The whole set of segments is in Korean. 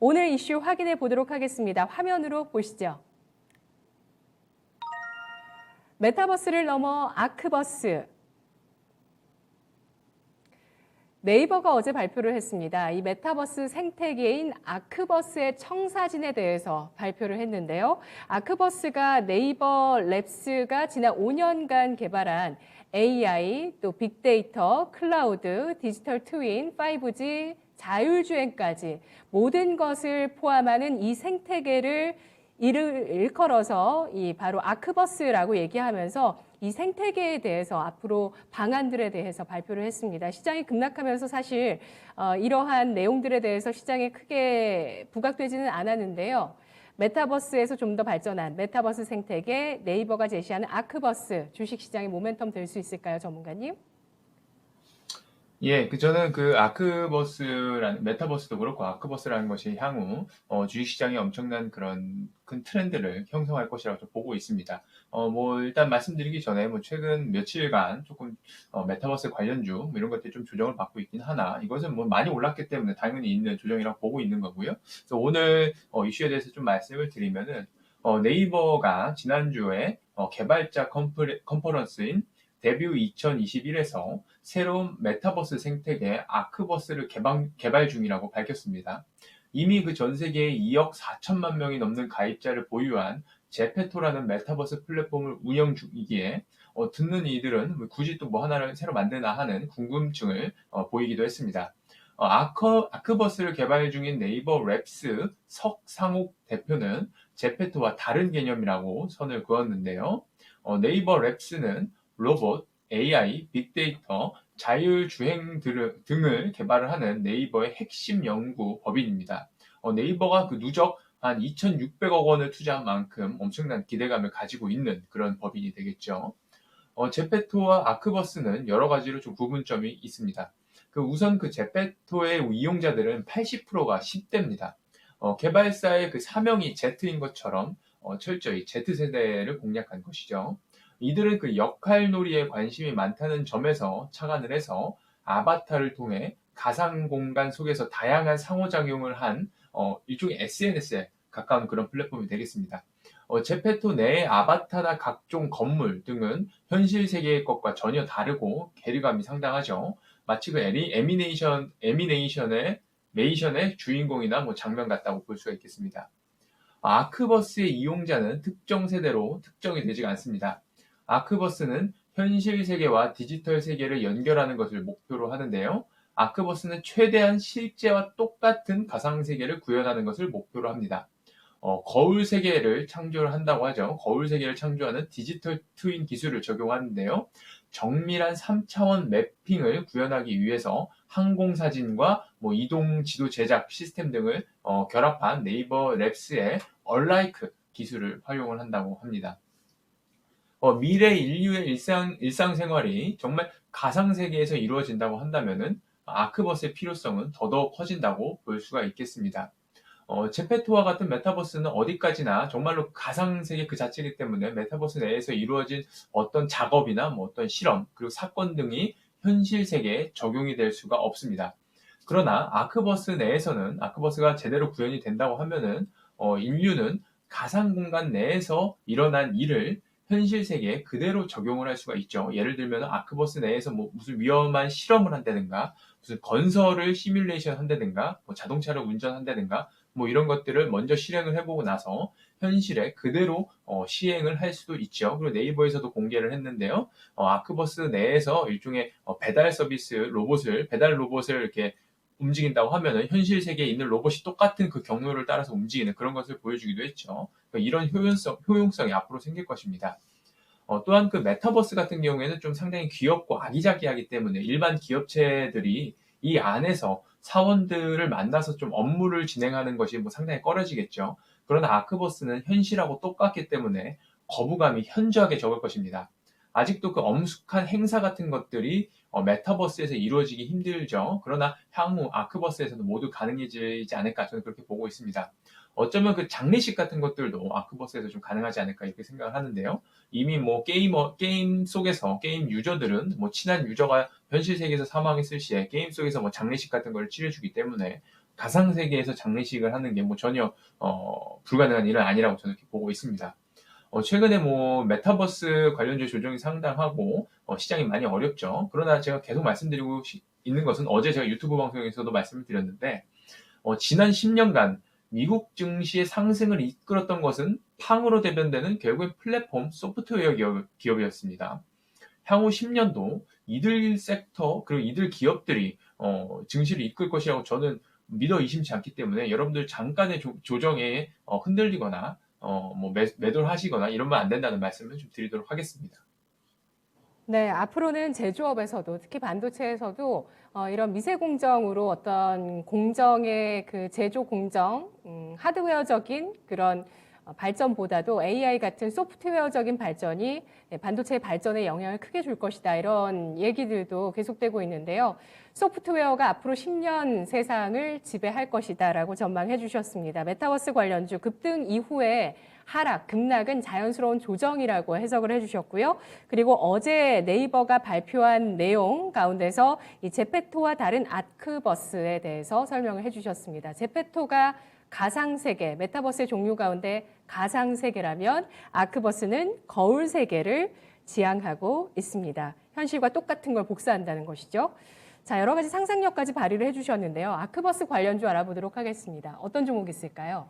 오늘 이슈 확인해 보도록 하겠습니다. 화면으로 보시죠. 메타버스를 넘어 아크버스. 네이버가 어제 발표를 했습니다. 이 메타버스 생태계인 아크버스의 청사진에 대해서 발표를 했는데요. 아크버스가 네이버 랩스가 지난 5년간 개발한 AI, 또 빅데이터, 클라우드, 디지털 트윈, 5G, 자율주행까지 모든 것을 포함하는 이 생태계를 일컬어서 이 바로 아크버스라고 얘기하면서 이 생태계에 대해서 앞으로 방안들에 대해서 발표를 했습니다. 시장이 급락하면서 사실 이러한 내용들에 대해서 시장에 크게 부각되지는 않았는데요. 메타버스에서 좀 더 발전한 메타버스 생태계 네이버가 제시하는 아크버스 주식시장의 모멘텀 될 수 있을까요, 전문가님? 예, 저는 그 아크버스라는, 메타버스도 그렇고 아크버스라는 것이 향후, 주식시장에 엄청난 그런 큰 트렌드를 형성할 것이라고 좀 보고 있습니다. 일단 말씀드리기 전에, 최근 며칠간 조금, 메타버스 관련주, 이런 것들이 좀 조정을 받고 있긴 하나, 이것은 많이 올랐기 때문에 당연히 있는 조정이라고 보고 있는 거고요. 그래서 오늘, 이슈에 대해서 좀 말씀을 드리면은, 네이버가 지난주에, 개발자 컨퍼런스인 데뷔 2021에서 새로운 메타버스 생태계 아크버스를 개발 중이라고 밝혔습니다. 이미 그 전 세계에 2억 4천만 명이 넘는 가입자를 보유한 제페토라는 메타버스 플랫폼을 운영 중이기에 듣는 이들은 굳이 또 뭐 하나를 새로 만드나 하는 궁금증을 보이기도 했습니다. 아크버스를 개발 중인 네이버 랩스 석상옥 대표는 제페토와 다른 개념이라고 선을 그었는데요. 네이버 랩스는 로봇, AI, 빅데이터, 자율주행 등을 개발을 하는 네이버의 핵심 연구 법인입니다. 네이버가 그 누적 한 2,600억 원을 투자한 만큼 엄청난 기대감을 가지고 있는 그런 법인이 되겠죠. 제페토와 아크버스는 여러 가지로 좀 구분점이 있습니다. 우선 그 제페토의 이용자들은 80%가 10대입니다. 개발사의 그 사명이 Z인 것처럼 철저히 Z세대를 공략한 것이죠. 이들은 그 역할놀이에 관심이 많다는 점에서 착안을 해서 아바타를 통해 가상 공간 속에서 다양한 상호작용을 한 일종의 SNS에 가까운 그런 플랫폼이 되겠습니다. 제페토 내의 아바타나 각종 건물 등은 현실 세계의 것과 전혀 다르고 괴리감이 상당하죠. 마치 그 애니메이션의 메이션의 주인공이나 장면 같다고 볼 수가 있겠습니다. 아크버스의 이용자는 특정 세대로 특정이 되지 않습니다. 아크버스는 현실 세계와 디지털 세계를 연결하는 것을 목표로 하는데요. 아크버스는 최대한 실제와 똑같은 가상 세계를 구현하는 것을 목표로 합니다. 거울 세계를 창조를 한다고 하죠. 거울 세계를 창조하는 디지털 트윈 기술을 적용하는데요. 정밀한 3차원 매핑을 구현하기 위해서 항공 사진과 이동 지도 제작 시스템 등을 결합한 네이버 랩스의 얼라이크 기술을 활용을 한다고 합니다. 미래 인류의 일상생활이 정말 가상세계에서 이루어진다고 한다면은 아크버스의 필요성은 더더욱 커진다고 볼 수가 있겠습니다. 제페토와 같은 메타버스는 어디까지나 정말로 가상세계 그 자체이기 때문에 메타버스 내에서 이루어진 어떤 작업이나 어떤 실험, 그리고 사건 등이 현실 세계에 적용이 될 수가 없습니다. 그러나 아크버스 내에서는 아크버스가 제대로 구현이 된다고 하면은 인류는 가상 공간 내에서 일어난 일을 현실 세계에 그대로 적용을 할 수가 있죠. 예를 들면 아크버스 내에서 무슨 위험한 실험을 한다든가, 무슨 건설을 시뮬레이션 한다든가, 자동차를 운전한다든가, 이런 것들을 먼저 실행을 해보고 나서 현실에 그대로 시행을 할 수도 있죠. 그리고 네이버에서도 공개를 했는데요. 아크버스 내에서 일종의 배달 서비스 배달 로봇을 이렇게 움직인다고 하면은 현실 세계에 있는 로봇이 똑같은 그 경로를 따라서 움직이는 그런 것을 보여주기도 했죠. 그러니까 이런 효용성이 앞으로 생길 것입니다. 또한 그 메타버스 같은 경우에는 좀 상당히 귀엽고 아기자기하기 때문에 일반 기업체들이 이 안에서 사원들을 만나서 좀 업무를 진행하는 것이 상당히 꺼려지겠죠. 그러나 아크버스는 현실하고 똑같기 때문에 거부감이 현저하게 적을 것입니다. 아직도 그 엄숙한 행사 같은 것들이 메타버스에서 이루어지기 힘들죠. 그러나 향후 아크버스에서도 모두 가능해지지 않을까 저는 그렇게 보고 있습니다. 어쩌면 그 장례식 같은 것들도 아크버스에서 좀 가능하지 않을까 이렇게 생각을 하는데요. 이미 게임 속에서 게임 유저들은 친한 유저가 현실 세계에서 사망했을 시에 게임 속에서 장례식 같은 걸 치러주기 때문에 가상세계에서 장례식을 하는 게 뭐 전혀 불가능한 일은 아니라고 저는 이렇게 보고 있습니다. 최근에 뭐 메타버스 관련주 조정이 상당하고 시장이 많이 어렵죠. 그러나 제가 계속 말씀드리고 있는 것은 어제 제가 유튜브 방송에서도 말씀을 드렸는데 지난 10년간 미국 증시의 상승을 이끌었던 것은 팡으로 대변되는 결국엔 플랫폼 소프트웨어 기업이었습니다. 향후 10년도 이들 섹터 그리고 이들 기업들이 증시를 이끌 것이라고 저는 믿어 의심치 않기 때문에 여러분들 잠깐의 조정에 흔들리거나 뭐 매도를 하시거나 이러면 안 된다는 말씀을 좀 드리도록 하겠습니다. 네, 앞으로는 제조업에서도 특히 반도체에서도 이런 미세 공정으로 어떤 공정의 그 제조 공정, 하드웨어적인 그런 발전보다도 AI 같은 소프트웨어적인 발전이 반도체 발전에 영향을 크게 줄 것이다. 이런 얘기들도 계속되고 있는데요. 소프트웨어가 앞으로 10년 세상을 지배할 것이다라고 전망해 주셨습니다. 메타버스 관련주 급등 이후에 하락, 급락은 자연스러운 조정이라고 해석을 해주셨고요. 그리고 어제 네이버가 발표한 내용 가운데서 이 제페토와 다른 아크버스에 대해서 설명을 해주셨습니다. 제페토가 가상세계, 메타버스의 종류 가운데 가상세계라면 아크버스는 거울세계를 지향하고 있습니다. 현실과 똑같은 걸 복사한다는 것이죠. 자, 여러 가지 상상력까지 발휘를 해주셨는데요. 아크버스 관련주 알아보도록 하겠습니다. 어떤 종목이 있을까요?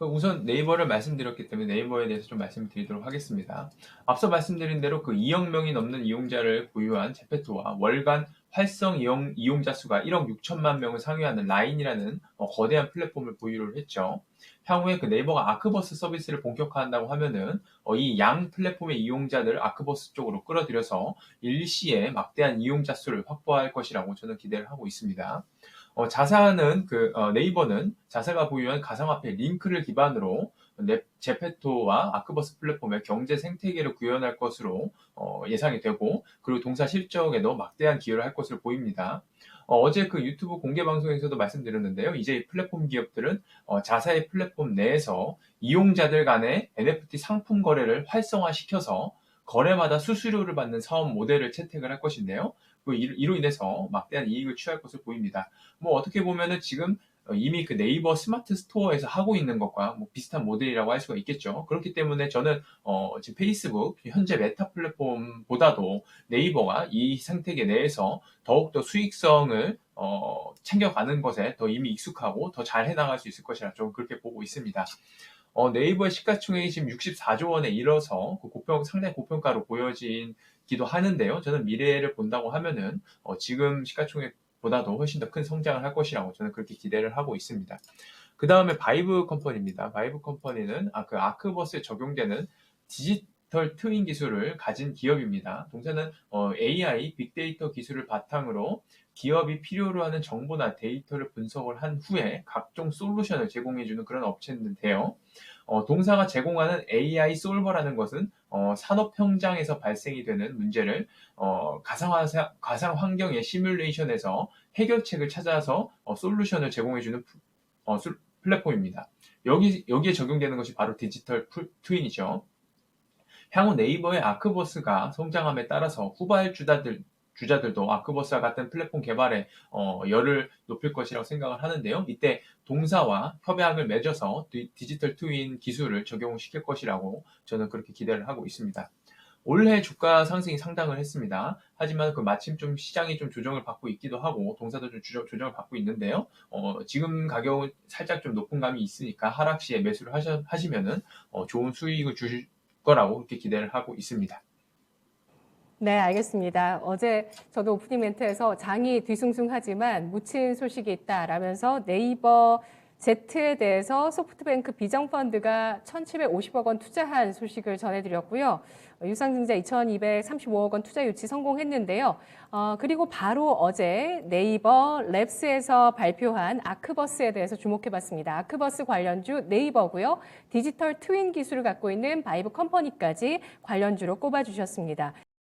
우선 네이버를 말씀드렸기 때문에 네이버에 대해서 좀 말씀을 드리도록 하겠습니다. 앞서 말씀드린 대로 그 2억 명이 넘는 이용자를 보유한 제페토와 월간 활성 이용자 수가 1억 6천만 명을 상회하는 라인이라는 거대한 플랫폼을 보유를 했죠. 향후에 그 네이버가 아크버스 서비스를 본격화한다고 하면은 이 양 플랫폼의 이용자들을 아크버스 쪽으로 끌어들여서 일시에 막대한 이용자 수를 확보할 것이라고 저는 기대를 하고 있습니다. 자사는 네이버는 자사가 보유한 가상화폐 링크를 기반으로 제페토와 아크버스 플랫폼의 경제 생태계를 구현할 것으로 예상이 되고, 그리고 동사 실적에도 막대한 기여를 할 것으로 보입니다. 어제 그 유튜브 공개 방송에서도 말씀드렸는데요. 이제 이 플랫폼 기업들은 자사의 플랫폼 내에서 이용자들 간의 NFT 상품 거래를 활성화시켜서 거래마다 수수료를 받는 사업 모델을 채택을 할 것인데요. 이로 인해서 막대한 이익을 취할 것으로 보입니다. 뭐 어떻게 보면은 지금 이미 그 네이버 스마트 스토어에서 하고 있는 것과 뭐 비슷한 모델이라고 할 수가 있겠죠. 그렇기 때문에 저는 지금 페이스북 현재 메타 플랫폼보다도 네이버가 이 생태계 내에서 더욱더 수익성을 챙겨가는 것에 더 이미 익숙하고 더 잘 해나갈 수 있을 것이라 좀 그렇게 보고 있습니다. 네이버의 시가총액이 지금 64조 원에 이르러서 상당히 고평가로 보여지기도 하는데요. 저는 미래를 본다고 하면은 지금 시가총액보다도 훨씬 더 큰 성장을 할 것이라고 저는 그렇게 기대를 하고 있습니다. 그 다음에 바이브 컴퍼니입니다. 바이브 컴퍼니는 그 아크버스에 적용되는 디지털 트윈 기술을 가진 기업입니다. 동사는 AI, 빅데이터 기술을 바탕으로 기업이 필요로 하는 정보나 데이터를 분석을 한 후에 각종 솔루션을 제공해주는 그런 업체인데요. 동사가 제공하는 AI 솔버라는 것은 산업 현장에서 발생이 되는 문제를 가상 환경의 시뮬레이션에서 해결책을 찾아서 솔루션을 제공해주는 플랫폼입니다. 여기에 적용되는 것이 바로 디지털 트윈이죠. 향후 네이버의 아크버스가 성장함에 따라서 후발 주자들도 아크버스와 같은 플랫폼 개발에 열을 높일 것이라고 생각을 하는데요. 이때 동사와 협약을 맺어서 디지털 트윈 기술을 적용시킬 것이라고 저는 그렇게 기대를 하고 있습니다. 올해 주가 상승이 상당을 했습니다. 하지만 마침 좀 시장이 좀 조정을 받고 있기도 하고 동사도 좀 조정을 받고 있는데요. 지금 가격은 살짝 좀 높은 감이 있으니까 하락 시에 매수를 하시면은 좋은 수익을 주실 거라고 그렇게 기대를 하고 있습니다. 네, 알겠습니다. 어제 저도 오프닝 멘트에서 장이 뒤숭숭하지만 묻힌 소식이 있다라면서 네이버 Z에 대해서 소프트뱅크 비정펀드가 1,750억 원 투자한 소식을 전해드렸고요. 유상증자 2,235억 원 투자 유치 성공했는데요. 그리고 바로 어제 네이버 랩스에서 발표한 아크버스에 대해서 주목해봤습니다. 아크버스 관련주 네이버고요. 디지털 트윈 기술을 갖고 있는 바이브 컴퍼니까지 관련주로 꼽아주셨습니다.